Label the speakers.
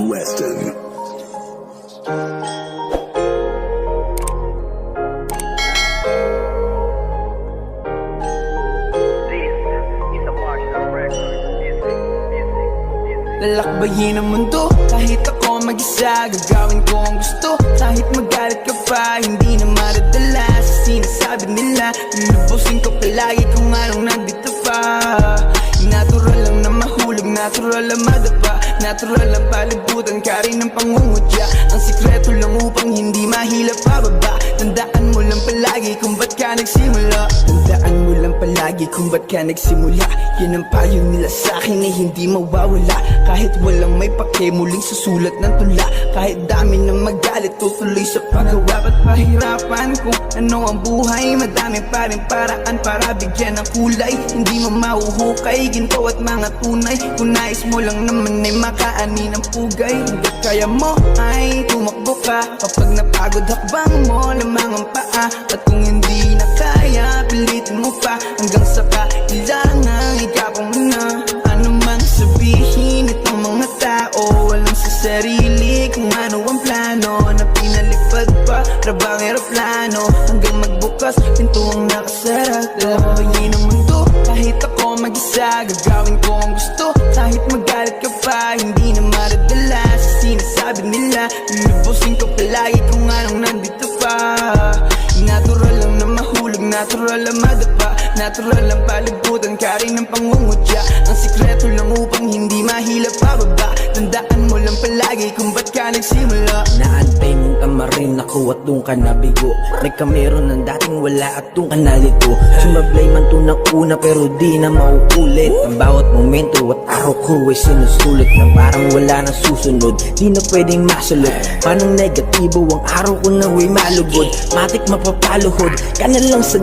Speaker 1: Weston.
Speaker 2: Lalakbayin ang mundo, kahit ako mag-isa. Gagawin ko ang gusto, kahit magalit ka pa. Hindi na maradala sa sinasabi nila. Lulubusin ko palagi kung anong nandito pa. Natural lang na mahulog, natural lang madapa. Natural lang palibutan ka rin ng pangungutya. Ang sikreto lang upang hindi mahila pababa. Tandaan mo lang palagi kung ba't ka nagsimula. Tandaan mo lang palagi kung ba't ka nagsimula. Yan ang payo nila sa'kin ay hindi mawawala. Kahit walang may pake, muling susulat ng tula. Kahit dami ng magalit, tutuloy sa paggawa. Ba't pahirapan kung ano ang buhay? Madami pa rin paraan para bigyan ng kulay. Hindi mo mahuhukay, ginto at mga tunay. Kung nais mo lang naman ay makaani ng pugay. Hanggat kaya mo ay tumakbo ka. Kapag napagod hakbang mo lamang ang paa. At kung hindi na kaya, pilitin mo pa. Hanggang sa kailangan ikapang mo na. Ano man sabihin itong mga tao, walang sa sarili kung ano ang plano. Na pinalipad pa, rabang aeroplano. Hanggang magbukas, pinto ang nakasara. Lalabayin ang mundo, kahit ako mag-isa. Gagawin ko ang gusto, kahit magalit ka pa. Hindi na maradala sa sinasabi nila. Lulubusin ko palagi kung anong nandito pa. Natural lang na mahulog, natural lang madapa. Natural lang palibutan ka rin ng pangungutya. Ang sikreto lang upang hindi mahila pababa. Tandaan mo lang palagi kung ba't ka nagsimula.
Speaker 3: Naantay mong tamarin ako at doon ka nabigo. Nagkamero ng dating wala at doon ka nalito. Sumablay man to ng una pero di na mauulit. Ang bawat momento at araw ko ay sinusulit. Na parang wala na susunod, di na pwedeng masulot. Panang negatibo ang araw ko na way malugod. Matik mapapaluhod ka na lang sa